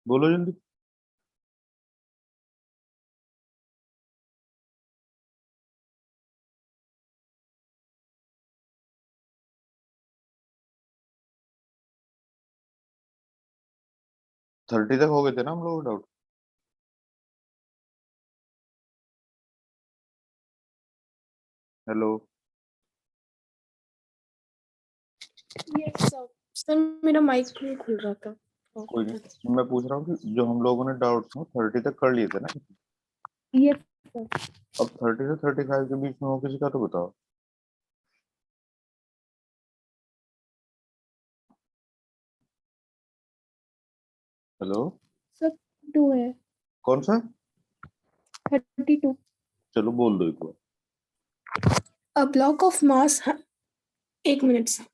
बोलो जल्दी। थर्टी तक हो गए थे ना हम लोग doubt. Hello. Yes sir. Sir मेरा माइक नहीं खुल रहा था। कोई नहीं, मैं पूछ रहा हूँ कि जो हम लोगों ने डाउट था थर्टी तक कर लिए थे ना। Yes sir. अब थर्टी से थर्टी फाइव के बीच में हो किसी का तो बताओ। हेलो। सर 2 है। कौन सा? 32। चलो बोल दो एक बार। A block of mass 1 minute sir.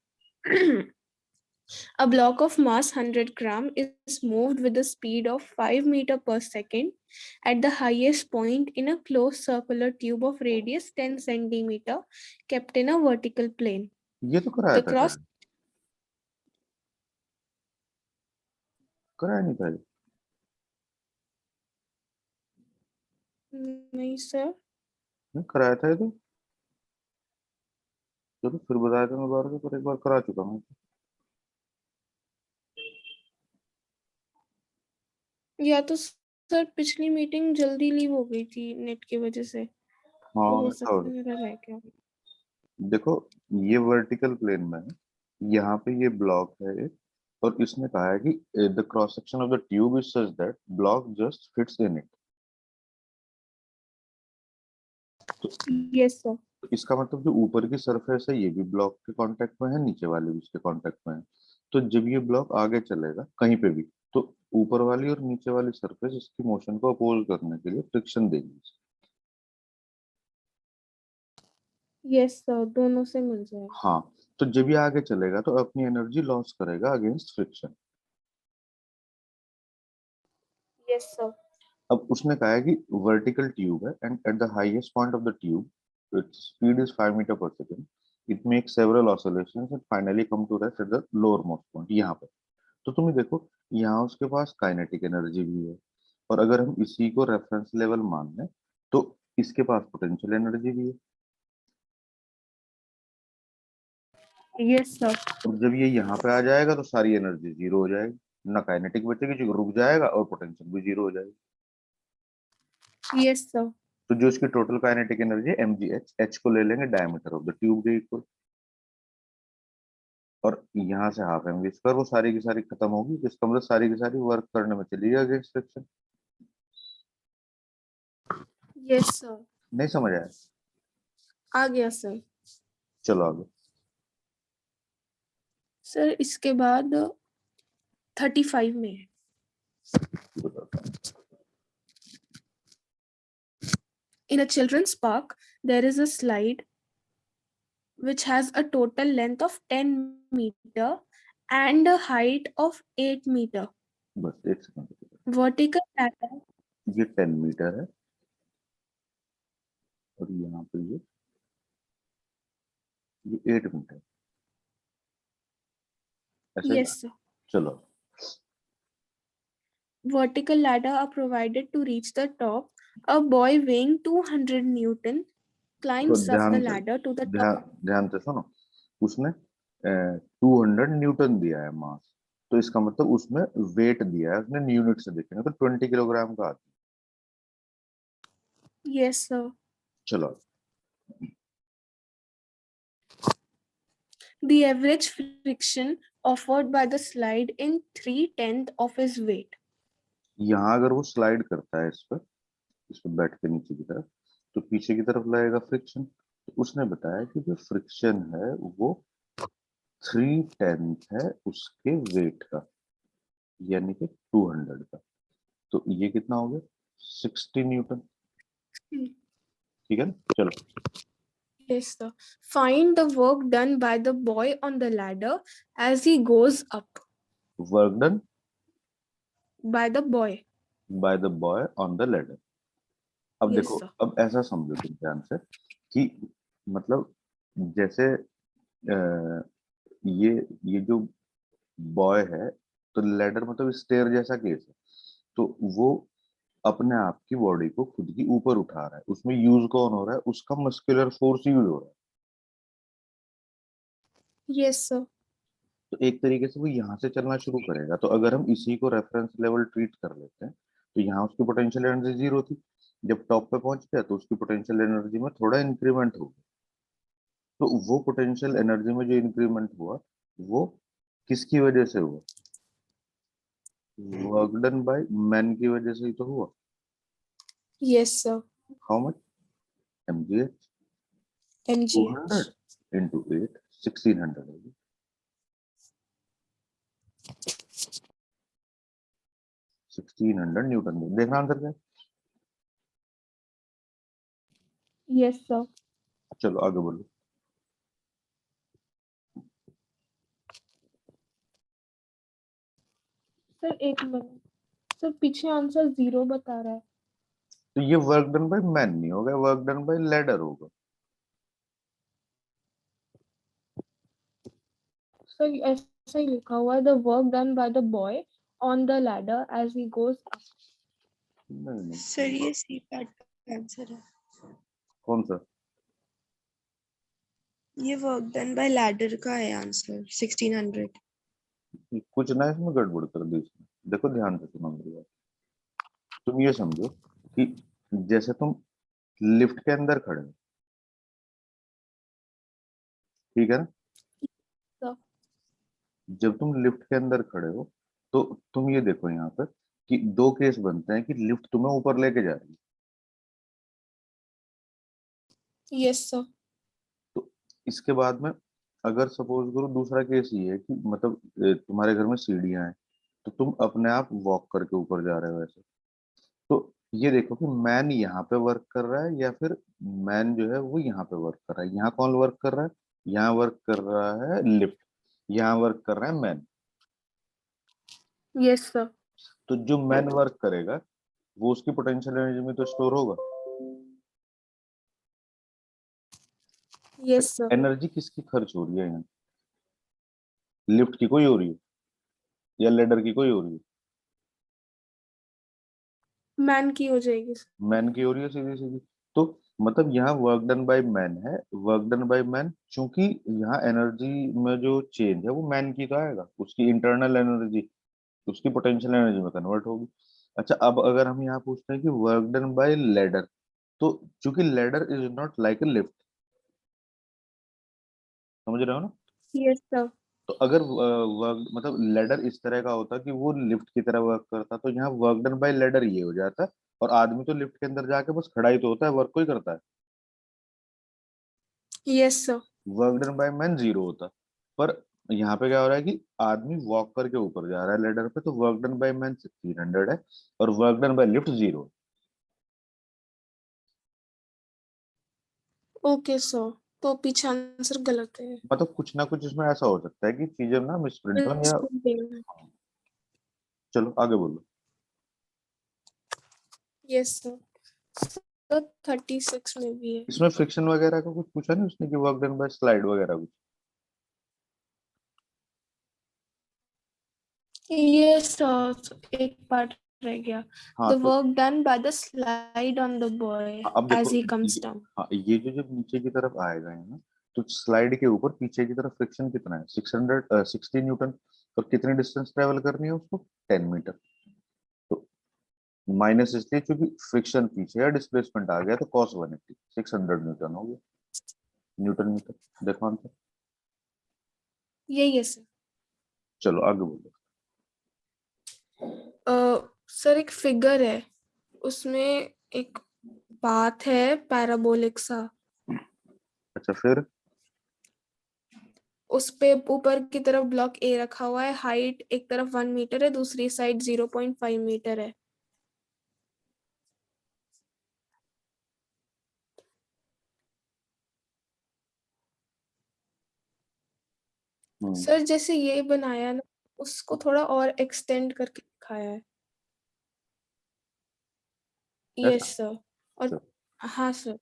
A block of mass 100 gram is moved with the speed of 5 meter per second at the highest point in a closed circular tube of radius 10 centimeter kept in a vertical plane. ये तो कराया The था cross शायद। कराया नहीं था ये? नहीं सर। नहीं कराया था ये तो। चलो फिर बताया था मैं बार के, पर एक बार करा चुका हूँ। या तो सर पिछली मीटिंग जल्दी लीव हो गई थी नेट की वजह से, हाँ तो हो ऐसा हो सकता है सकता मेरा रह गया। है। देखो, ये वर्टिकल प्लेन में है, यहाँ पे ये ब्लॉक है एक, और इसने कहा है कि the cross section of the tube is such that block just fits in it. Yes sir. तो इसका मतलब जो ऊपर की सरफेस है ये भी ब्लॉक के कांटेक्ट में है, नीचे वाले भी उसके कांटेक्ट में है। तो जब ये ब्लॉक आगे चलेगा कहीं पे भी, तो ऊपर वाली और नीचे वाली सरफेस इसकी मोशन को अपोज करने के लिए फ्रिक्शन देगी। यस सर, दोनों से मिल जाएगा। हाँ, तो जब ये आगे चलेगा तो अपनी एनर्जी लॉस करेगा अगेंस्ट फ्रिक्शन। Yes sir. अब उसने कहा है कि वर्टिकल ट्यूब है and at the highest point of the tube its speed is 5 metre per second. It makes several oscillations and finally come to rest at the lowermost point यहाँ पे। तो तुम्हें देखो, यहाँ उसके पास काइनेटिक एनर्जी भी है, और अगर हम इसी को रेफरेंस लेवल मान लें तो इसके पास पोटेंशियल एनर्जी भी है। Yes sir. और जब ये यहाँ पे आ जाएगा तो सारी एनर्जी जीरो हो जाएगी, ना काइनेटिक बचेगी, जो रुक जाएगा, और पोटेंशियल भी जीरो हो जाएगी। Yes sir. तो जो इसकी टोटल काइनेटिक एनर्जी है एम जी एच, एच को ले लेंगे डायमीटर ऑफ द ट्यूब के इक्वल, और यहाँ से हाफ एम वी स्क्वायर, वो सारी की सारी खत्म होगी, जिसका मतलब सारी की सारी वर्क करने में चली जाएगी अगेंस्ट फ्रिक्शन। Yes sir. नहीं समझ आया? आ गया सर। चलो आगे। सर इसके बाद 35 में है। बताता हूँ। In a children's park, there is a slide which has a total length of 10 meter and a height of 8 meter. बस एक सेकंड। Vertical ladder. ये 10 मीटर है, और यहाँ पे ये 8 मीटर, ऐसा ही। Yes sir. चलो। Vertical ladder are provided to reach the top. A boy weighing 200 Newton तो climbs up the ध्यान से, ladder to the top. ध्यान से सुनो। उसने 200 न्यूटन दिया है मास, तो इसका मतलब उसमें वेट दिया है उसने, यूनिट से देखेंगे तो 20 किलोग्राम का आता Yes sir. है। चलो। The average friction offered by the slide in 3/10 of his weight. यहाँ अगर वो स्लाइड करता है इस पर बैठ के नीचे की तरफ, तो पीछे की तरफ लगेगा फ्रिक्शन। तो उसने बताया कि जो फ्रिक्शन है वो 3/10 है उसके वेट का, यानी कि 200 का। तो ये कितना हो गया? 60 न्यूटन। ठीक है ना? चलो। Yes, sir. Find the work done by the boy on the ladder as he goes up. Work done By the boy. Bye the boy on the ladder. अब Yes, देखो, sir. अब ऐसा समझो तुम ध्यान से कि मतलब जैसे ये जो बॉय है, तो लेडर मतलब स्टेयर जैसा केस है। तो वो अपने आप की बॉडी को खुद की ऊपर उठा रहा है, उसमें यूज कौन हो रहा है, उसका मस्कुलर फोर्स यूज हो रहा है। Yes, sir. तो एक तरीके से वो यहाँ से चलना शुरू करेगा। तो अगर हम इसी को रेफरेंस लेवल ट्रीट कर लेते हैं, तो यहाँ उसकी पोटेंशियल एनर्जी जीरो थी, जब टॉप पे पहुंच गया तो उसकी पोटेंशियल एनर्जी में थोड़ा इंक्रीमेंट हो गया। तो वो पोटेंशियल एनर्जी में जो इंक्रीमेंट हुआ, वो किसकी वजह से हुआ? वर्क डन बाय मैन की वजह से ही तो हुआ। Yes, sir. How much? mgh mgh. 200 into 8, 1600 होगी। 1600 न्यूटन में। देखना आंसर क्या है? Yes, sir. चलो आगे बोलो। सर एक मिनट, सर पीछे आंसर 0 बता रहा है। तो ये वर्क डन बाय मैन नहीं होगा, वर्क डन बाय लेडर होगा। सर ऐसा ही लिखा हुआ है, the work done by the boy on the ladder as he goes up. नहीं नहीं, सर ये सी पैट का आंसर है। कौन सा? ये वर्क डन बाय लैडर का है आंसर 1600। कुछ ना इसमें गड़बड़ कर दी इसने। देखो ध्यान से सुनो मेरी बात। तुम ये समझो कि जैसे तुम लिफ्ट के अंदर खड़े हो, ठीक है ना? सर जब तुम लिफ्ट के अंदर खड़े हो, तो तुम ये देखो यहाँ पर कि दो केस बनते हैं कि लिफ्ट तुम्हें ऊपर लेके जा रही है। Yes sir. तो इसके बाद में अगर सपोज करो दूसरा केस ये है कि मतलब तुम्हारे घर में सीढ़ियां हैं, तो तुम अपने आप वॉक करके ऊपर जा रहे हो ऐसे। तो ये देखो कि मैन यहाँ पे वर्क कर रहा है या फिर मैन जो है वो यहाँ पे वर्क कर रहा है। यहाँ कौन वर्क कर रहा है? यहाँ वर्क कर रहा है लिफ्ट, यहाँ वर्क कर रहा है मैन। Yes sir. तो जो मैन वर्क करेगा वो उसकी पोटेंशियल एनर्जी में तो स्टोर होगा। Yes sir. एनर्जी किसकी खर्च हो रही है यहाँ? लिफ्ट की कोई हो रही है या लेडर की कोई हो रही है? मैन की हो जाएगी। मैन की हो रही है सीधी सीधी। तो मतलब यहाँ वर्क डन बाय मैन है, वर्क डन बाय मैन, चूंकि यहाँ एनर्जी में जो चेंज है वो मैन की तो आएगा, उसकी इंटरनल एनर्जी उसकी पोटेंशियल एनर्जी में कन्वर्ट होगी। अच्छा, अब अगर हम यहाँ पूछते हैं कि वर्क डन बाय लेडर, तो चूंकि ladder is not like a lift, समझ रहे हो ना? Yes sir. तो अगर वर्क मतलब लेडर इस तरह का होता कि वो लिफ्ट की तरह वर्क करता, तो यहाँ वर्क डन बाय लेडर ये हो जाता। और आदमी तो लिफ्ट के अंदर जाके बस खड़ा ही तो होता है, वर्क कोई करता है। Yes sir. Work done by man zero होता। पर यहाँ पे क्या हो रहा है कि आदमी वॉक करके ऊपर जा रहा है लेडर पे, तो वर्क डन बाय मैन 1600 है और work done bye lift zero. Okay sir, तो पीछे आंसर गलत है। मतलब कुछ ना कुछ इसमें ऐसा हो सकता है कि चीजें ना मिसप्रिंट हो या। चलो आगे बोलो। Yes sir. तो 36 में भी है। इसमें फ्रिक्शन वगैरह का कुछ पूछा नहीं उसने कि वर्क डन बाय स्लाइड वगैरह कुछ? यस सर, एक पार्ट रह गया। हाँ द तो work done by the slide on the boy हाँ, अब देखो एज ही कम्स डाउन। हाँ ये जो जब नीचे की तरफ आएगा है ना, तो स्लाइड के ऊपर पीछे की तरफ फ्रिक्शन कितना है? 16 न्यूटन। और कितनी डिस्टेंस ट्रेवल करनी है उसको? 10 मीटर। तो माइनस इसलिए क्योंकि फ्रिक्शन पीछे है, डिस्प्लेसमेंट आ गया, तो cos 180 600 न्यूटन हो गया। Newton metre. देखो आंसर। यही है सर। चलो आगे बोलो। सर एक फिगर है, उसमें एक पाथ है पैराबोलिक सा, अच्छा फिर? उस पे ऊपर की तरफ ब्लॉक ए रखा हुआ है, हाइट एक तरफ 1 मीटर है, दूसरी साइड 0.5 मीटर है। हम्म। सर जैसे ये बनाया ना, उसको थोड़ा और एक्सटेंड करके दिखाया है। ऐसा? Yes sir. और चलो। हाँ sir,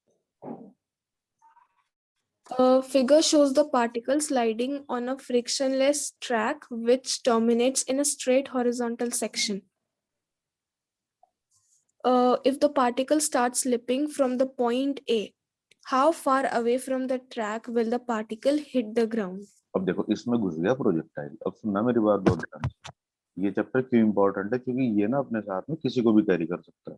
figure shows the particle sliding on a frictionless track which terminates in a straight horizontal section. if the particle starts slipping from the point A, how far away from the track will the particle hit the ground? अब देखो इसमें घुस गया projectile. अब सुनना मेरी बात बहुत ध्यान से। ये चैप्टर क्यों इंपॉर्टेंट है, क्योंकि ये ना अपने साथ में किसी को भी कैरी कर सकता है।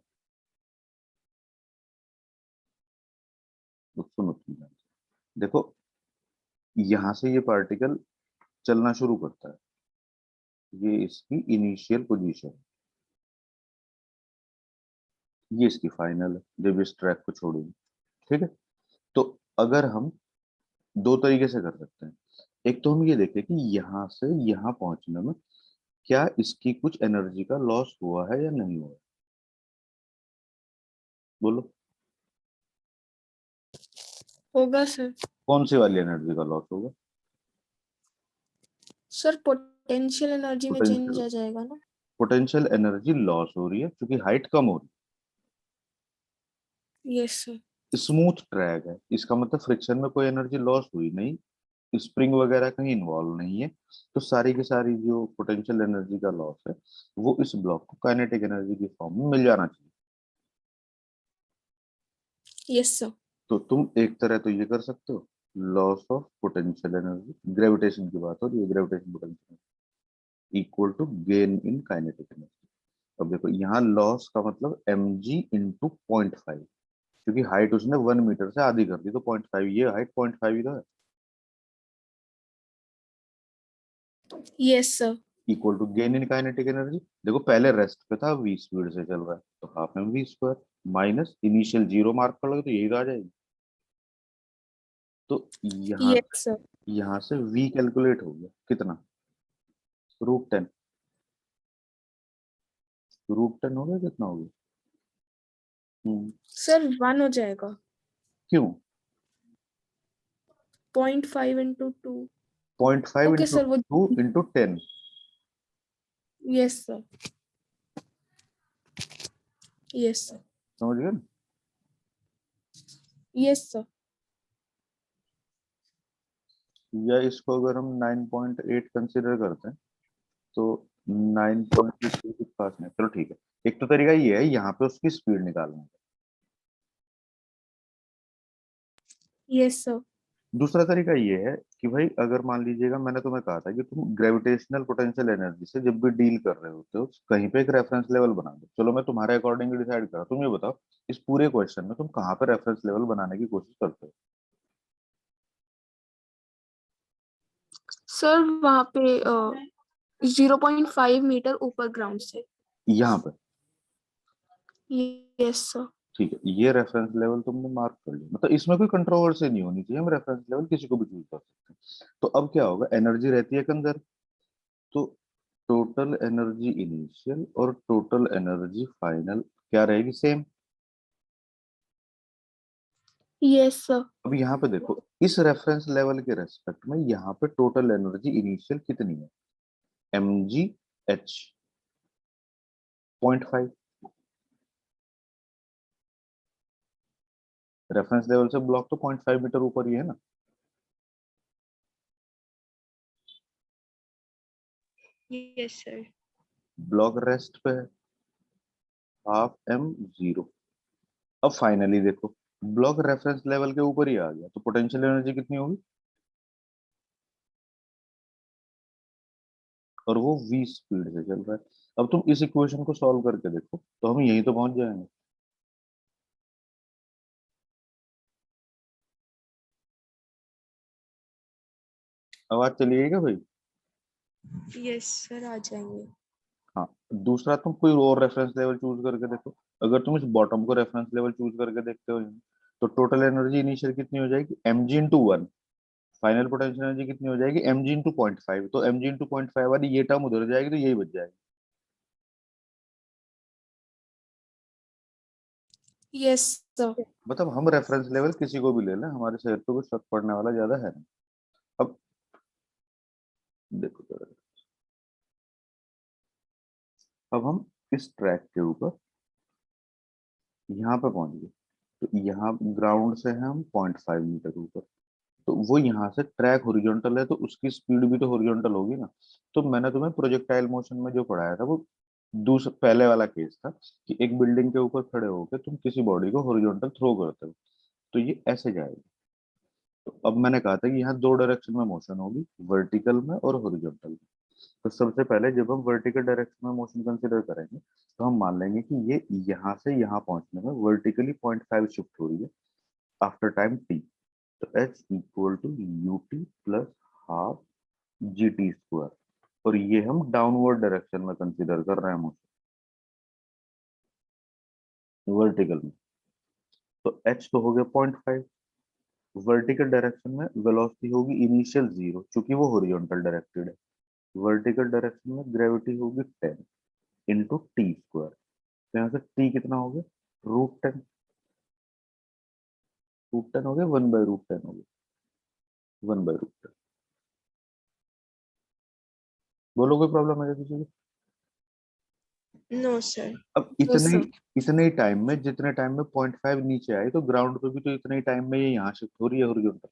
तो सुनो तुम ध्यान से। देखो यहां से ये पार्टिकल चलना शुरू करता है, ये इसकी इनिशियल पोजीशन, ये इसकी फाइनल है जब इस ट्रैक को छोड़ेगी। ठीक है, तो अगर हम दो तरीके से कर सकते हैं। एक तो हम ये देखें कि यहाँ से यहाँ पहुंचने में क्या इसकी कुछ एनर्जी का लॉस हुआ है या नहीं हुआ है। बोलो होगा सर। कौन सी वाली एनर्जी का लॉस होगा? सर पोटेंशियल एनर्जी में चेंज पोटेंशियल आ जाएगा ना। पोटेंशियल एनर्जी लॉस हो रही है क्योंकि हाइट कम हो रही यस सर। है। स्मूथ ट्रैक है, इसका मतलब फ्रिक्शन में कोई एनर्जी लॉस हुई नहीं, स्प्रिंग वगैरह कहीं इन्वॉल्व नहीं है। तो सारी की सारी जो पोटेंशियल एनर्जी का लॉस है वो इस ब्लॉक को काइनेटिक एनर्जी की फॉर्म में मिल जाना चाहिए। Yes sir. तो तुम एक तरह तो ये कर सकते हो, loss of potential energy, gravitation की बात हो रही है, gravitation potential equal to gain in kinetic energy. अब देखो यहाँ लॉस का मतलब mg/0.5, क्योंकि हाइट उसने 1 मीटर से आधी कर दी, तो 0.5, ये हाइट 0.5 ही तो है। Yes sir. Equal to gain in kinetic energy. देखो पहले रेस्ट पे था, v स्पीड से चल रहा है, तो half m v square minus initial 0 mark कर लगे तो यही तो आ जाएगी। तो यस सर। यहाँ से v कैलकुलेट हो गया कितना, √10। √10 हो गया, कितना हो गया? सर 1 हो जाएगा। क्यों? 0.5 into 2। 0.5 ओके इंटू सर वो। 2 into 10। Yes sir. Yes sir. समझ गए ना? Yes sir. या इसको अगर हम 9.8 कंसिडर करते हैं तो 9.2 के पास नहीं, चलो ठीक है। एक तो तरीका ये है यहाँ पे उसकी स्पीड निकालने का, यस सर। दूसरा तरीका ये है कि भाई अगर मान लीजिएगा मैंने तुम्हें कहा था कि तुम ग्रेविटेशनल पोटेंशियल एनर्जी से जब भी डील कर रहे होते हो कहीं पे एक रेफरेंस लेवल बना दो। चलो मैं तुम्हारे अकॉर्डिंग डिसाइड करा, तुम ये बताओ इस पूरे क्वेश्चन में तुम कहाँ पे रेफरेंस लेवल बनाने की कोशिश करते हो? सर वहाँ पे 0.5 मीटर ऊपर ग्राउंड से। यहाँ पे? Yes sir. ठीक है, ये रेफरेंस लेवल तुमने मार्क कर लिया, मतलब इसमें कोई कंट्रोवर्सी नहीं होनी चाहिए, हम रेफरेंस लेवल किसी को भी चूज कर सकते हैं। तो अब क्या होगा, एनर्जी रहती है कंजर्व, तो टोटल एनर्जी इनिशियल और टोटल एनर्जी फाइनल क्या रहेगी, सेम। Yes sir. अब यहाँ पे देखो इस रेफरेंस लेवल के रेस्पेक्ट में यहाँ पे टोटल एनर्जी इनिशियल कितनी है, mgh 0.5। रेफरेंस लेवल से ब्लॉक तो 0.5 मीटर ऊपर ही है ना। Yes sir. ब्लॉक रेस्ट पे है, ½ m0। अब फाइनली देखो ब्लॉक रेफरेंस लेवल के ऊपर ही आ गया, तो पोटेंशियल एनर्जी कितनी होगी, और वो v स्पीड से चल रहा है। अब तुम इस इक्वेशन को सॉल्व करके देखो तो हम यहीं तो पहुंच जाएंगे। आवाज चली गई क्या भाई? यस सर आ जाएंगे। हाँ, दूसरा तुम कोई और रेफरेंस लेवल चूज करके देखो। अगर तुम इस बॉटम को रेफरेंस लेवल चूज करके देखते हो तो टोटल एनर्जी इनिशियल कितनी हो जाएगी, mg/1। फाइनल पोटेंशियल एनर्जी कितनी हो जाएगी, mg/0.5। तो mg/0.5 वाली ये टर्म उधर जाएगी तो यही बच जाएगी। Yes sir. मतलब हम रेफरेंस लेवल किसी को भी ले लें, हमारे शहर पे कुछ फर्क पड़ने वाला ज्यादा है नहीं। अब देखो जरा, अब हम इस ट्रैक के ऊपर यहाँ पे पहुंच गए, तो यहाँ ग्राउंड से है हम 0.5 मीटर ऊपर, तो वो यहाँ से ट्रैक हॉरिजॉन्टल है तो उसकी स्पीड भी तो हॉरिजॉन्टल होगी ना। तो मैंने तुम्हें प्रोजेक्टाइल मोशन में जो पढ़ाया था वो दूसरा पहले वाला केस था कि एक बिल्डिंग के ऊपर खड़े होकर तुम किसी बॉडी को हॉरिजॉन्टल थ्रो करते हो, तो ये ऐसे जाएगा। तो अब मैंने कहा था कि यहाँ दो डायरेक्शन में मोशन होगी, वर्टिकल में और हॉरिजॉन्टल में। तो सबसे पहले जब हम वर्टिकल डायरेक्शन में मोशन कंसिडर करेंगे तो हम मान लेंगे कि ये यहाँ से यहाँ पहुंचने में वर्टिकली 0.5 शिफ्ट हो रही है आफ्टर टाइम टी। तो h equal to u t plus half g t square, और ये हम डाउनवर्ड डायरेक्शन में कंसिडर कर रहे हैं मोशन, वर्टिकल में। तो एच तो हो गया 0.5, वर्टिकल डायरेक्शन में वेलोसिटी होगी इनिशियल जीरो, क्योंकि वो हॉरिजॉन्टल डायरेक्टेड है। वर्टिकल डायरेक्शन में ग्रेविटी होगी 10 इंटू टी स्क्वायर। तो यहाँ से टी कितना हो गया, √10। √10 हो गया, 1/√10 हो गया, 1/√10। बोलो कोई प्रॉब्लम है क्या किसी को? No, sir. अब No, इतने sir. इतने ही टाइम में, जितने टाइम में 0.5 नीचे आए, तो ग्राउंड पे भी तो इतने ही टाइम में ये यहाँ शिफ्ट हो रही है हॉरिजॉन्टल।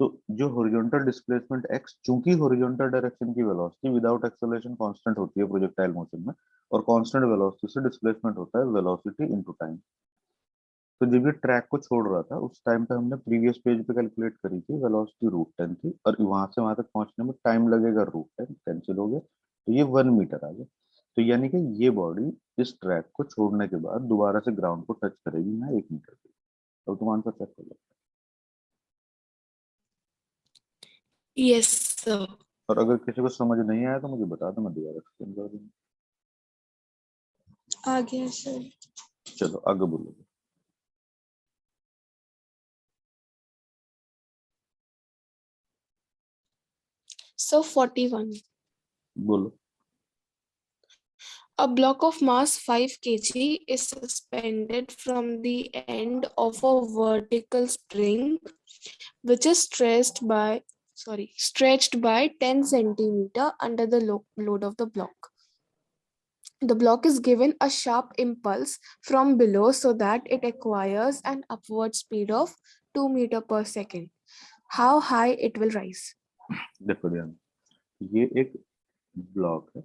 तो जो हॉरिजॉन्टल डिस्प्लेसमेंट x, चूंकि हॉरिजॉन्टल डायरेक्शन की वेलोसिटी विदाउट एक्सेलरेशन कांस्टेंट होती है प्रोजेक्टाइल मोशन में, और कांस्टेंट वेलोसिटी से डिस्प्लेसमेंट होता है वेलोसिटी इनटू टाइम। तो जब ये ट्रैक को छोड़ रहा था उस टाइम पे हमने प्रीवियस पेज पे कैलकुलेट करी थी, वेलोसिटी √10 थी, और वहां से वहां तक पहुंचने में टाइम लगेगा √10, कैंसिल हो गया, तो ये 1 मीटर आ गया। तो यानी कि ये बॉडी इस ट्रैक को छोड़ने के बाद दोबारा से ग्राउंड को टच करेगी ना 1 मीटर पे। अब तुम आंसर चेक कर लो। Yes, sir. और अगर किसी को समझ नहीं आया तो मुझे बता दो, मैं दोबारा एक्सप्लेन कर दूंगा। आ गया सर। चलो आगे बोलो। So 41. बोलो। A block of mass 5 kg is suspended from the end of a vertical spring which is stretched by 10 centimeter under the load of the block. The block is given a sharp impulse from below so that it acquires an upward speed of 2 meter per second. How high it will rise? देखो ध्यान, ये एक block है,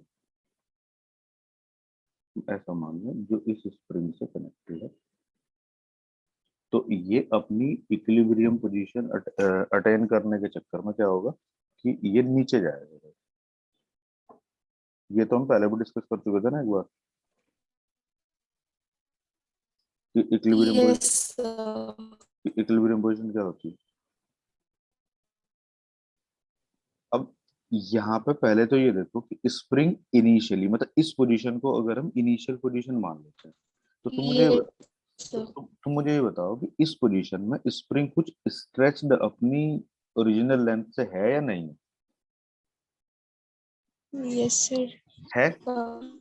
ऐसा मान लो, जो इस spring से कनेक्टेड है। तो ये अपनी इक्विलिब्रियम पोजीशन अटेन करने के चक्कर में क्या होगा कि ये नीचे जाएगा। ये तो हम पहले भी डिस्कस कर चुके थे ना एक बार, कि Yes, sir. इक्विलिब्रियम पोजीशन क्या होती है। अब यहाँ पे पहले तो ये देखो कि स्प्रिंग इनिशियली, मतलब इस पोजीशन को अगर हम इनिशियल पोजीशन मान लेते हैं, तो Yes, sir. तुम मुझे ये बताओ कि इस पोजीशन में स्प्रिंग कुछ स्ट्रेच्ड अपनी ओरिजिनल लेंथ से है या नहीं Yes, sir. है? हाँ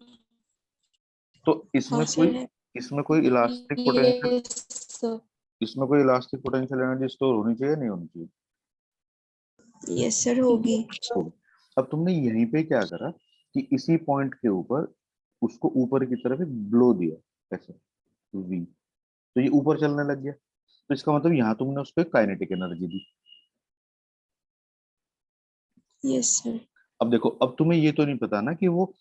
तो इसमें सर कोई है। Elastic potential, Yes, sir. इसमें कोई इलास्टिक पोटेंशियल एनर्जी स्टोर होनी चाहिए, नहीं होनी चाहिए? यस सर होगी। होगी। अब तुमने यहीं पे क्या करा कि इसी पॉइंट के ऊपर उसको ऊपर की तरफ एक ब्लो दिया, ऐसे वी, तो ये ऊपर चलने लग गया। तो इसका मतलब यहाँ तुमने उसको काइनेटिक एनर्जी दी। Yes sir. अब देखो, अब तुम्हें ये तो नहीं पता ना कि वो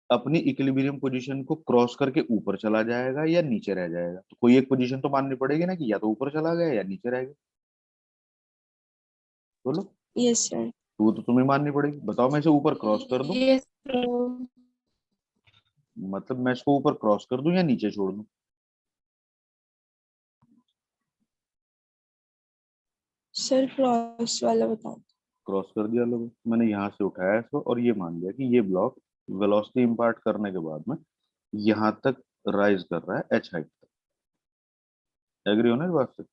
अपनी इक्विलिब्रियम पोजीशन को क्रॉस करके ऊपर चला जाएगा या नीचे रह जाएगा। तो कोई एक पोजीशन तो माननी पड़ेगी ना कि या तो ऊपर चला गया या नीचे रह गया। बोलो। Yes sir. तो वो तो तुम्हें माननी पड़ेगी। बताओ, मैं इसे ऊपर क्रॉस कर दूं, Yes, sir. मतलब मैं इसको ऊपर क्रॉस कर दूं या नीचे छोड़ दूं? सर क्रॉस वाला बताओ। क्रॉस कर दिया लोगों, मैंने यहाँ से उठाया इसको और ये मान लिया कि ये ब्लॉक वेलोसिटी इंपार्ट करने के बाद में यहाँ तक राइज कर रहा है h हाइट तक। एग्री हो ना इस बात से?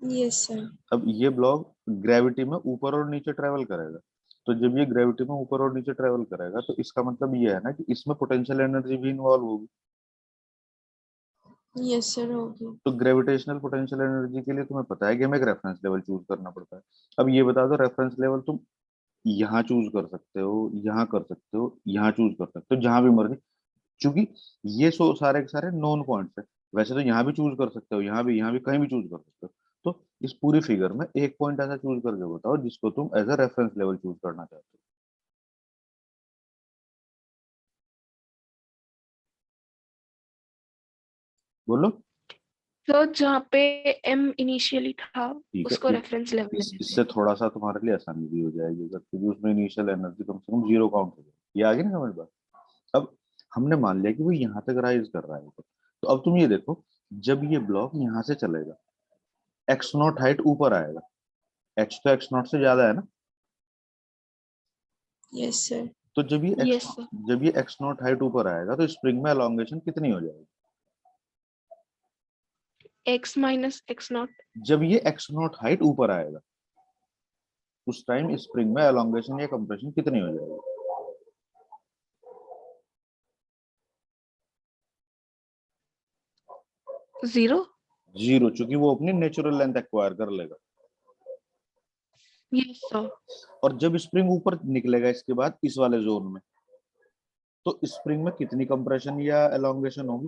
Yes sir. अब ये ब्लॉक ग्रेविटी में ऊपर और नीचे ट्रेवल करेगा। तो जब ये ग्रेविटी में ऊपर और नीचे ट्रेवल करेगा तो इसका मतलब ये है ना कि इसमें पोटेंशियल एनर्जी भी इन्वॉल्व होगी। यस सर होगी। तो ग्रेविटेशनल पोटेंशियल एनर्जी के लिए तुम्हें पता है कि हमें एक रेफरेंस लेवल चूज करना पड़ता है। अब ये बता दो, रेफरेंस लेवल तुम यहाँ चूज कर सकते हो, यहाँ कर सकते हो, यहाँ चूज कर सकते हो, जहां भी मर्जी, क्योंकि ये सारे के सारे नोन पॉइंट्स है। वैसे तो यहाँ भी चूज कर सकते हो, यहाँ भी कहीं भी चूज कर सकते हो। तो इस पूरी फिगर में एक पॉइंट ऐसा चूज करके बताओ जिसको तुम as a reference level choose करना चाहते हो। बोलो। तो जहाँ पे m इनिशियली था ठीक है, उसको रेफरेंस लेवल लेते हैं। इससे थोड़ा सा तुम्हारे लिए आसानी भी हो जाएगी, अगर क्योंकि उसमें इनिशियल एनर्जी कम से कम 0 काउंट हो जाएगी। ये आ गई ना समझ बात। अब हमने मान लिया कि वो यहाँ तक राइज कर रहा है ऊपर, तो अब तुम ये देखो, जब ये ब्लॉक यहाँ से चलेगा, एक्स नॉट हाइट ऊपर आएगा, एच तो एक्स नॉट से ज्यादा है ना, Yes, sir. तो जब ये Yes, sir. X not height ऊपर आएगा तो स्प्रिंग में एलोंगेशन कितनी हो जाएगी? x minus x naught. जब ये एक्स नॉट हाइट ऊपर आएगा उस टाइम स्प्रिंग में एलोंगेशन या कंप्रेशन कितनी हो जाएगी? Zero. 0, चूंकि वो अपनी नेचुरल लेंथ एक्वायर कर लेगा। Yes, sir. और जब स्प्रिंग ऊपर निकलेगा इसके बाद इस वाले जोन में, तो स्प्रिंग में कितनी कंप्रेशन या एलोंगेशन होगी?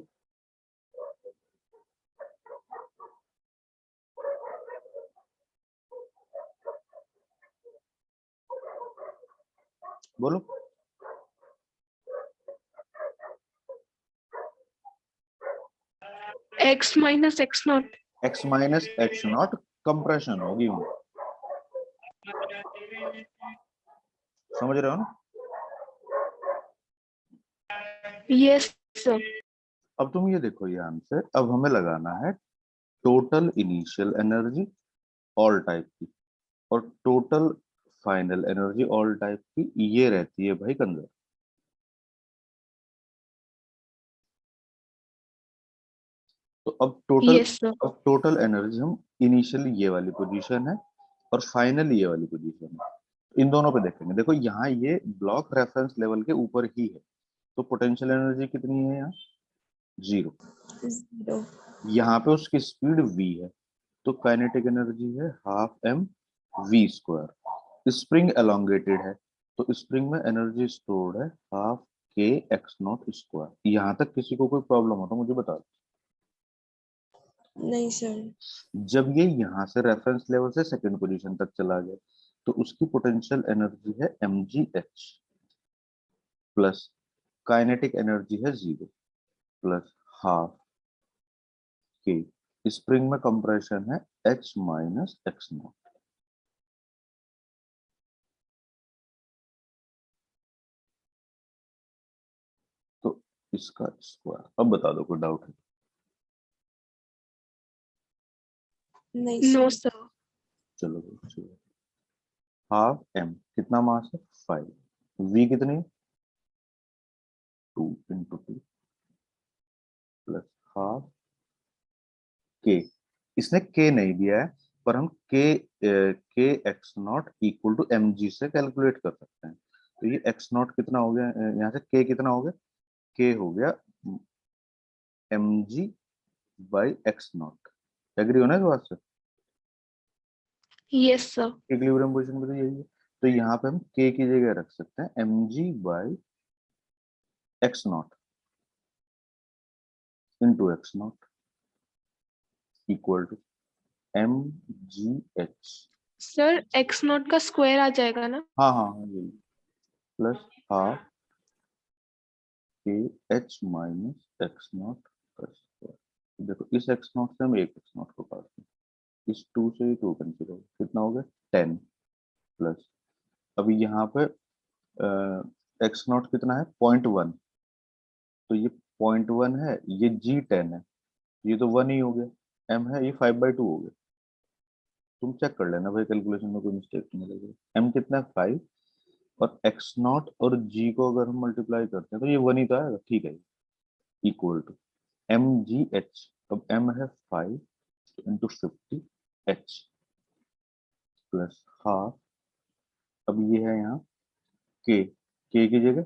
बोलो। x minus x naught. X minus x not compression होगी वो, समझ रहे हो ना? Yes, sir. अब तुम ये देखो ये आंसर, अब हमें लगाना है total initial energy all type की और total final energy all type की, ये रहती है भाई कंजर्व। तो Yes, sir. अब टोटल एनर्जी हम इनिशियली ये वाली पोजीशन है और फाइनल ये वाली पोजीशन है, इन दोनों पे देखेंगे। देखो यहाँ ये ब्लॉक रेफरेंस लेवल के ऊपर ही है, तो पोटेंशियल एनर्जी कितनी है यहाँ? 0। 0. यहाँ पे उसकी स्पीड v है, तो काइनेटिक एनर्जी है half m v square. Spring elongated है, तो स्प्रिंग में एनर्जी स्टोर्ड है half k x not square. यहाँ तक किसी को कोई प्रॉब्लम हो तो मुझे बता दो। नहीं सर. जब ये यहाँ से रेफरेंस लेवल से सेकंड पोजीशन तक चला गया, तो उसकी पोटेंशियल एनर्जी है mgh प्लस काइनेटिक एनर्जी है 0 प्लस हाफ k। स्प्रिंग में कंप्रेशन है h माइनस एक्स नॉट। तो इसका स्क्वायर। अब बता दो कोई डाउट है? नहीं No, सर. sir. चलो चलो, हाफ m कितना मास है? 5। v कितनी? 2 इंटू 2 प्लस हाफ k। इसने k नहीं दिया है, पर हम k x naught equal to m g से कैलकुलेट कर सकते हैं। तो ये एक्स नॉट कितना हो गया, यहाँ से k कितना हो गया? k हो गया m g by x naught. Agree हो ना इस बात से? Yes, sir. इक्विलिब्रियम पोजीशन में तो यही है, तो यहाँ पे हम k की जगह रख सकते हैं m g by x naught into x naught equal to m g h. Sir, x naught का स्क्वायर आ जाएगा ना? हाँ हाँ हाँ, यही प्लस हाफ के एच माइनस एक्स नॉट का स्क्वायर। देखो इस एक्स नॉट से हम एक एक्स नॉट को काट दें, इस 2 से ये 2 कैंसिल हो गया, कितना हो गया? 10 प्लस, अभी यहाँ पे एक्स नॉट कितना है? 0.1, तो ये 0.1 है, ये g10 है, ये तो 1 ही हो गया, m है ये 5/2 हो गया। तुम चेक कर लेना भाई, कैलकुलेशन में कोई मिस्टेक नहीं लगेगी। m कितना है? 5, और एक्स नॉट और g को अगर हम मल्टीप्लाई करते हैं तो ये 1 ही तो आएगा, ठीक है, equal to m g h. अब m है 5 इंटू 50 h प्लस हाफ, अब ये है यहाँ k की जगह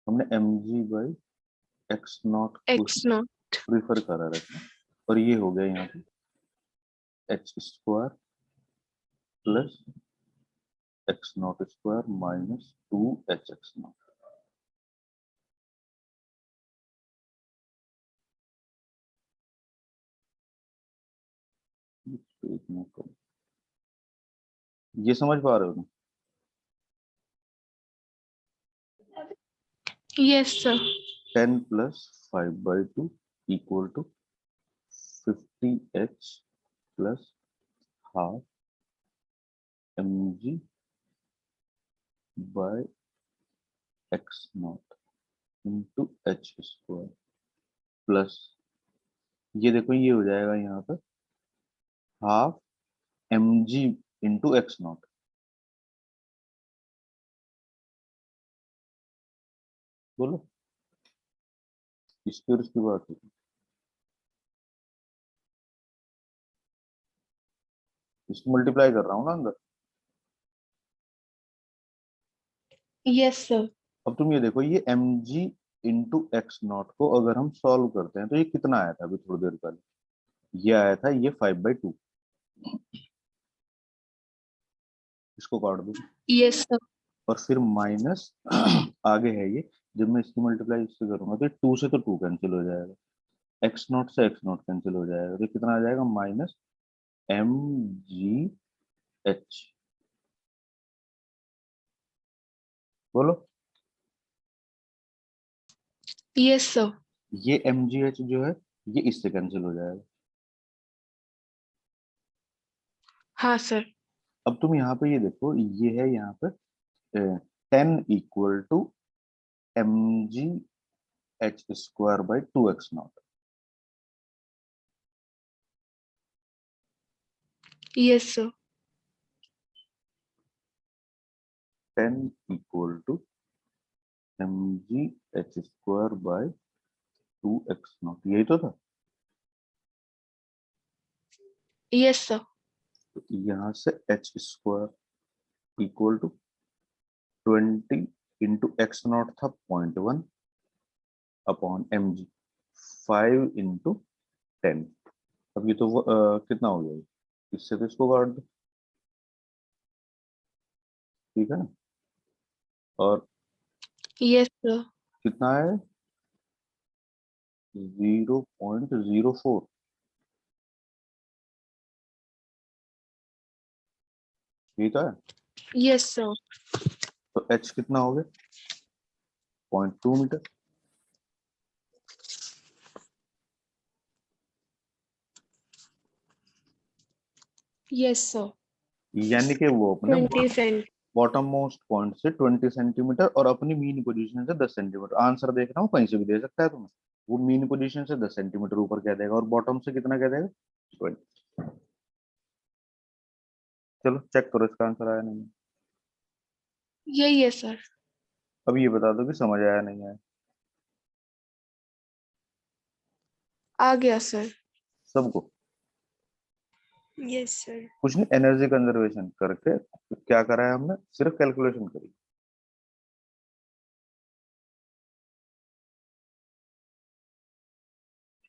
हमने m g by x naught x naught. Prefer करा रखना, और ये हो गया यहाँ पे h square plus x naught square minus 2h x naught. ये समझ पा रहे हो ना? Yes, sir. 10 प्लस 5/2 इक्वल टू 50h plus half mg by x naught into h square plus ये देखो ये हो जाएगा यहाँ पर half mg into x not. बोलो इसकी और इसकी बात है, इसको मल्टीप्लाई कर रहा हूँ ना अंदर। Yes, sir. अब तुम ये देखो ये mg इंटू एक्स नॉट को अगर हम सॉल्व करते हैं तो ये कितना आया था अभी थोड़ी देर पहले, ये आया था ये 5/2। इसको काट दो Yes, sir. और फिर माइनस आगे है ये, जब मैं इसकी मल्टीप्लाई इससे करूंगा तो 2 से तो 2 कैंसिल हो जाएगा, एक्स नॉट से एक्स नॉट कैंसिल हो जाएगा, तो कितना आ जाएगा माइनस एम जी एच। बोलो Yes, sir. ये एम जी एच जो है ये इससे कैंसिल हो जाएगा। हाँ सर। अब तुम यहाँ पे ये देखो ये है यहाँ पे 10 equal to m g h square by 2x naught. Yes, sir. 10 equal to m g h square by 2x naught, यही तो था। Yes, sir. तो यहाँ से h square equal to 20 into x naught था 0.1 अपॉन एम जी 5 इंटू 10। अब ये तो कितना हो गया, इससे तो इसको काट दो, ठीक है ना। और Yes, sir. कितना है 0.04, यही तो है। Yes, sir. तो एच कितना हो गया 0.2 मीटर। Yes, sir. यानी कि वो अपने 20 cent. बॉटम मोस्ट पॉइंट से 20 सेंटीमीटर और अपनी मीन पोजीशन से 10 सेंटीमीटर, आंसर देख रहा हूँ कहीं से भी दे सकता है तुम्हें, वो मीन पोजीशन से 10 सेंटीमीटर ऊपर कह देगा और बॉटम से कितना कह देगा 20। चलो चेक करो इसका आंसर आया नहीं। यही है सर। अब ये बता दो कि समझ आया नहीं आया आ गया सर। सबको। Yes, sir. कुछ नहीं, एनर्जी कंजर्वेशन करके क्या करा है हमने, सिर्फ कैलकुलेशन करी।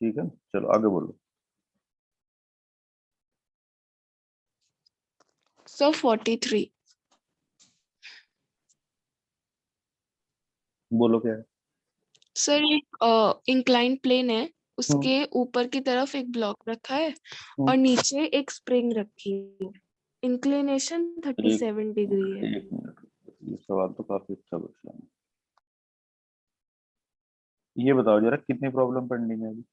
ठीक है चलो आगे बोलो। सर 43। बोलो क्या है। सर एक इंक्लाइन प्लेन है, हम्म, उसके ऊपर की तरफ एक ब्लॉक रखा है हम्म, और नीचे एक स्प्रिंग रखी है। इंक्लिनेशन एक 37 डिग्री है। एक मिनट, ये सवाल तो काफी अच्छा पूछा है। ये बताओ जरा कितनी प्रॉब्लम पेंडिंग है अभी।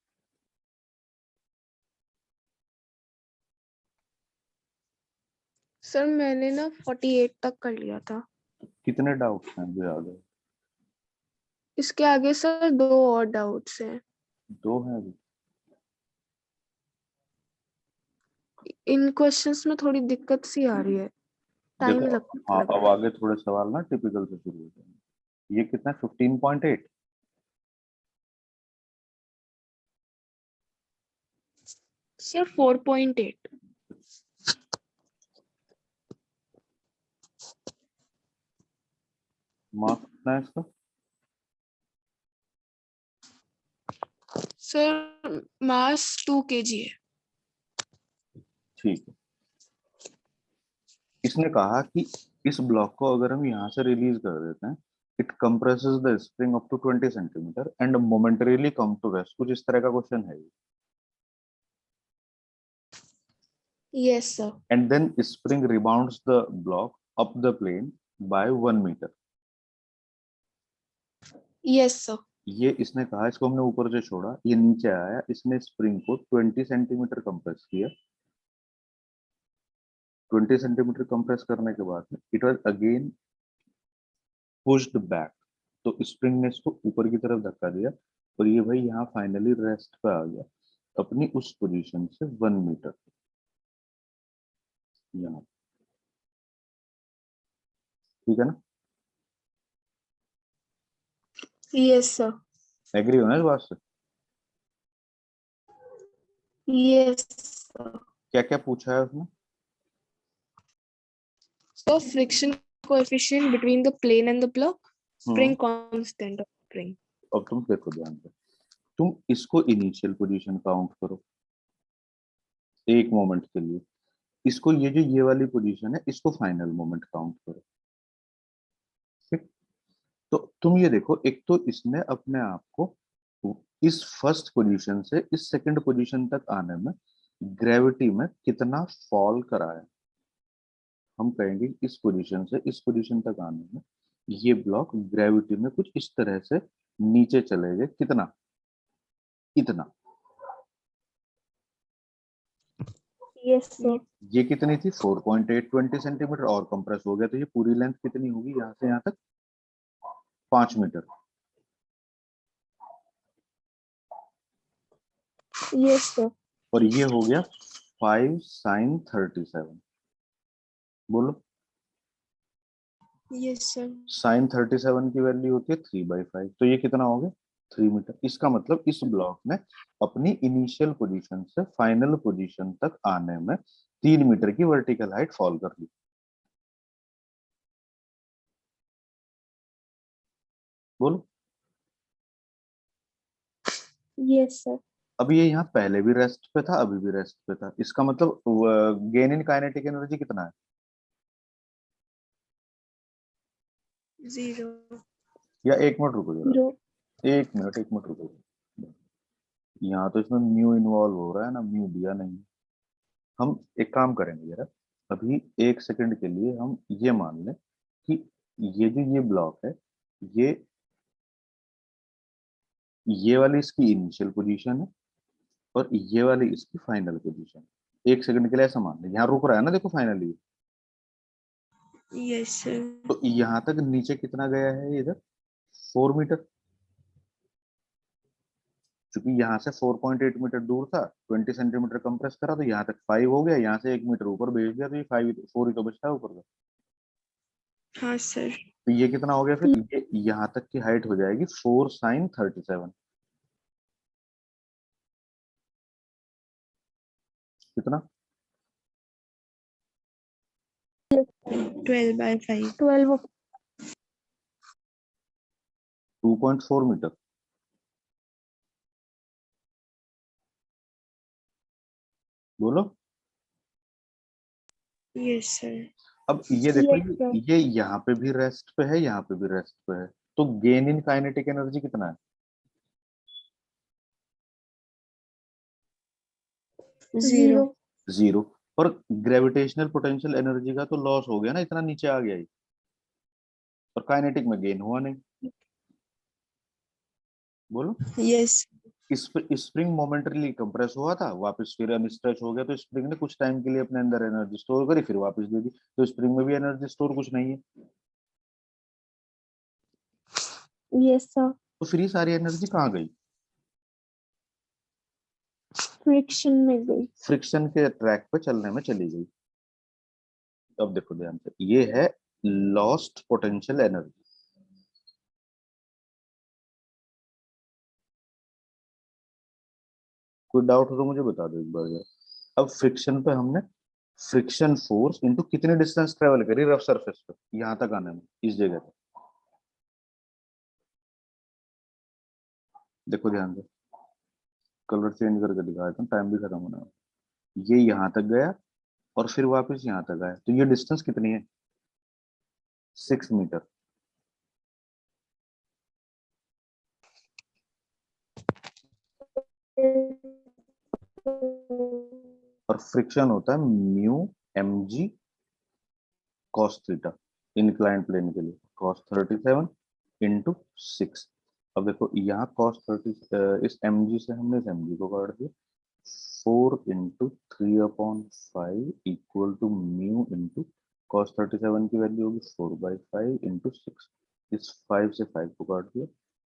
सर मैंने ना 48 तक कर लिया था। कितने डाउट्स हैं जो याद है। इसके आगे सर 2 और डाउट्स हैं। 2 हैं अभी। इन क्वेश्चंस में थोड़ी दिक्कत सी आ रही है, टाइम देखो हाँ लग अब रहा है। आगे थोड़े सवाल ना टिपिकल से शुरू होते हैं। ये कितना 15.8, सर 4.8। मार्क्स कितना है इसका। सर मास 2 kg है। ठीक है, इसने कहा कि इस ब्लॉक को अगर हम यहाँ से रिलीज कर देते हैं, it compresses the spring up to 20 centimetre and momentarily come to rest, कुछ इस तरह का क्वेश्चन है। Yes sir. And then spring rebounds the block up the plane by 1 metre. Yes sir. ये इसने कहा, इसको हमने ऊपर से छोड़ा, ये नीचे आया, इसने स्प्रिंग को 20 सेंटीमीटर कंप्रेस किया। 20 सेंटीमीटर कंप्रेस करने के बाद it was again pushed back, तो स्प्रिंग ने इसको ऊपर की तरफ धक्का दिया और ये भाई यहाँ फाइनली रेस्ट पे आ गया अपनी उस पोजीशन से 1 मीटर यहाँ। ठीक है ना? Yes, sir. एग्री हो ना इस बात से? Yes, sir. क्या क्या पूछा है उसने? So friction coefficient between the plane and the block, spring constant of spring. अब तुम देखो ध्यान से, तुम इसको इनिशियल पोजीशन काउंट करो एक मोमेंट के लिए, इसको ये जो ये वाली पोजीशन है इसको फाइनल मोमेंट काउंट करो। ठीक, तो तुम ये देखो, एक तो इसने अपने आप को इस फर्स्ट पोजीशन से इस सेकंड पोजीशन तक आने में ग्रेविटी में कितना फॉल कराया। हम कहेंगे इस पोजीशन से इस पोजीशन तक आने में ये ब्लॉक ग्रेविटी में कुछ इस तरह से नीचे चले गए, कितना, इतना। Yes, sir. ये कितनी थी? 4.820 सेंटीमीटर, और कंप्रेस हो गया तो ये पूरी लेंथ कितनी होगी यहाँ से यहाँ तक? 5 मीटर। Yes, sir. और ये हो गया 5 sin 37। बोलो, Yes, sir. sin 37 की वैल्यू होती है 3/5, तो ये कितना हो गया? 3 मीटर। इसका मतलब इस ब्लॉक ने अपनी इनिशियल पोजीशन से फाइनल पोजीशन तक आने में 3 मीटर की वर्टिकल हाइट फॉल कर ली। बोलो। Yes, sir. अब ये यहाँ पहले भी रेस्ट पे था, अभी भी रेस्ट पे था, इसका मतलब गेन इन काइनेटिक एनर्जी कितना है? 0. या एक मिनट रुको जरा, Zero. एक मिनट रुको। यहाँ तो इसमें म्यू इन्वॉल्व हो रहा है ना, म्यू दिया नहीं। हम एक काम करेंगे जरा, अभी एक सेकंड के लिए हम ये मान लें कि ये जो ये ब्लॉक है, ये ये वाली इसकी इनिशियल पोजीशन है और ये वाली इसकी फाइनल पोजीशन। एक सेकंड के लिए ऐसा मान लें, यहाँ रुक रहा है ना, देखो फाइनली। Yes, sir. तो यहाँ तक नीचे कितना गया है इधर? 4 मीटर। क्योंकि यहाँ से 4.8 मीटर दूर था, 20 सेंटीमीटर कंप्रेस करा तो यहाँ तक 5 हो गया, यहाँ से 1 मीटर ऊपर भेज दिया तो ये 5 4 ही तो बचता है ऊपर का। हाँ सर. तो ये कितना हो गया फिर? ये यहाँ तक की हाइट हो जाएगी 4 sin 37। कितना? 12/5. 12 of 2.4 मीटर। बोलो। Yes, sir. अब ये देखो, Yes, sir. ये यहाँ पे भी रेस्ट पे है, यहाँ पे भी रेस्ट पे है, तो गेन इन काइनेटिक एनर्जी कितना है? 0. 0। और ग्रेविटेशनल पोटेंशियल एनर्जी का तो लॉस हो गया ना, इतना नीचे आ गया ही, और काइनेटिक में गेन हुआ नहीं। बोलो। Yes. स्प्रिंग मोमेंटरीली कंप्रेस हुआ था, वापस फिर अनस्ट्रेच हो गया, तो स्प्रिंग ने कुछ टाइम के लिए अपने अंदर एनर्जी स्टोर करी, फिर वापस दे दी, तो स्प्रिंग में भी एनर्जी स्टोर कुछ नहीं है, Yes, sir. तो फिर ये सारी एनर्जी कहाँ गई? Friction में गई. फ्रिक्शन के ट्रैक पे चलने में चली गई। अब देखो ध्यान से, ये है लॉस्ट पोटेंशियल एनर्जी। कोई डाउट हो तो मुझे बता दो एक बार यार। अब फ्रिक्शन पे हमने फ्रिक्शन फोर्स इनटू कितनी डिस्टेंस ट्रेवल करी रफ सरफेस पे यहाँ तक आने में, इस जगह पे। देखो ध्यान से, कलर चेंज करके दिखा देता हूँ, टाइम भी खत्म होना है। ये यहाँ तक गया और फिर वापस यहाँ तक आया, तो ये डिस्टेंस कितनी है? 6 मीटर। और फ्रिक्शन होता है mu mg cos theta, inclined plane के लिए cos 37 इंटू 6। अब देखो यहाँ cos 30 इस mg से हमने इस mg को काट दिया, 4 into 3/5 equal to mu into cos 37 की वैल्यू होगी 4/5 into 6। इस 5 से 5 को काट दिया,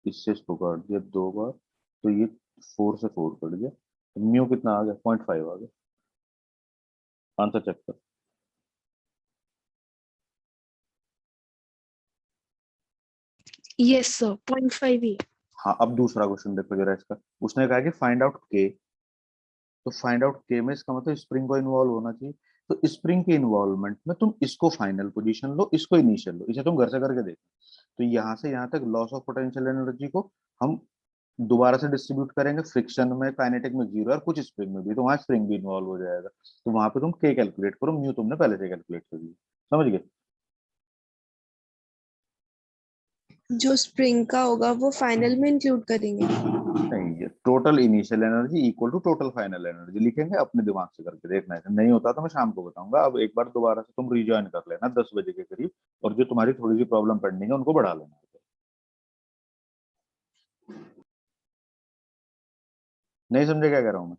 इससे इसको काट दिया 2 बार, तो ये 4 से 4 कट गया, तो म्यू कितना आ गया 0.5 आ गया। आंसर चेक कर। Yes, sir. 0.5 ही। हाँ, अब दूसरा क्वेश्चन देखो जरा इसका। उसने कहा कि फाइंड आउट के, तो फाइंड आउट के में इसका मतलब स्प्रिंग को इन्वॉल्व होना चाहिए। तो स्प्रिंग के इन्वॉल्वमेंट में तुम इसको फाइनल पोजीशन लो, इसको इनिशियल लो, इसे तुम घर से करके देखो। तो यहाँ से यहाँ तक लॉस ऑफ पोटेंशियल एनर्जी को हम दोबारा से डिस्ट्रीब्यूट करेंगे, फ्रिक्शन में, काइनेटिक में 0 और कुछ स्प्रिंग में भी, तो वहां स्प्रिंग भी इन्वॉल्व हो जाएगा। तो वहां पे तुम के कैलकुलेट करो, म्यू तुमने पहले से कैलकुलेट कर लिया। समझ गए? जो स्प्रिंग का होगा वो फाइनल में इंक्लूड करेंगे। नहीं, ये total initial energy equal to total final energy लिखेंगे, अपने दिमाग से करके देखना है। नहीं होता तो मैं शाम को बताऊंगा। अब एक बार दोबारा से तुम रिज्वाइन कर लेना 10 बजे के करीब, और जो तुम्हारी थोड़ी सी प्रॉब्लम पेंडिंग है उनको बढ़ा लेना। नहीं समझे क्या कह रहा हूँ मैं?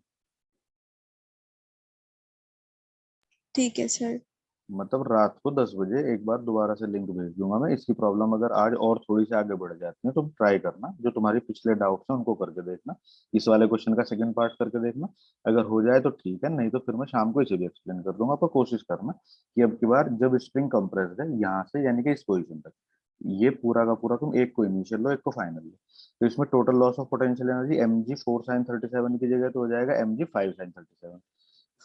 ठीक है सर। मतलब रात को 10 बजे एक बार दोबारा से लिंक भेज दूंगा मैं। इसकी प्रॉब्लम अगर आज और थोड़ी सी आगे बढ़ जाती है, तुम ट्राई करना, जो तुम्हारी पिछले डाउट्स हैं उनको करके देखना, इस वाले क्वेश्चन का सेकंड पार्ट करके देखना। अगर हो जाए तो ठीक है, नहीं तो फिर मैं शाम को इसे भी एक्सप्लेन कर दूंगा। पर कोशिश करना कि अब की बार जब स्प्रिंग कंप्रेस्ड है यहाँ से यानी कि इस पोजिशन तक, ये पूरा का पूरा तुम एक को इनिशियल लो, एक को फाइनल लो। तो इसमें total loss of potential energy mg 4sin37 की जगह तो हो जाएगा mg 5sin37।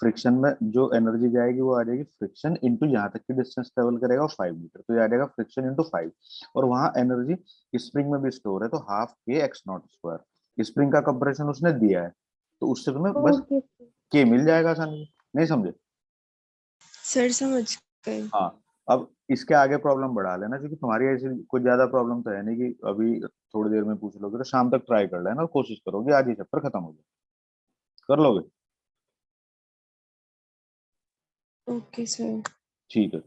फ्रिक्शन में जो एनर्जी जाएगी वो आ जाएगी फ्रिक्शन इंटू यहाँ तक की डिस्टेंस ट्रेवल करेगा 5 मीटर, तो ये आ जाएगा फ्रिक्शन इंटू 5। और वहां एनर्जी स्प्रिंग में भी स्टोर है, तो हाफ के एक्स नॉट स्क्वायर। स्प्रिंग का कंप्रेशन उसने दिया है, तो उससे तुम्हें बस Okay. के मिल जाएगा आसानी से। नहीं समझे? सर समझ गए। हाँ। अब इसके आगे प्रॉब्लम बढ़ा लेना, क्योंकि तुम्हारी ऐसी कोई ज्यादा प्रॉब्लम तो है नहीं कि अभी थोड़ी देर में पूछ लोगे। तो शाम तक ट्राई कर लेना और कोशिश करोगे आज ही चैप्टर खत्म हो जाए। कर लोगे? Okay sir. ठीक है।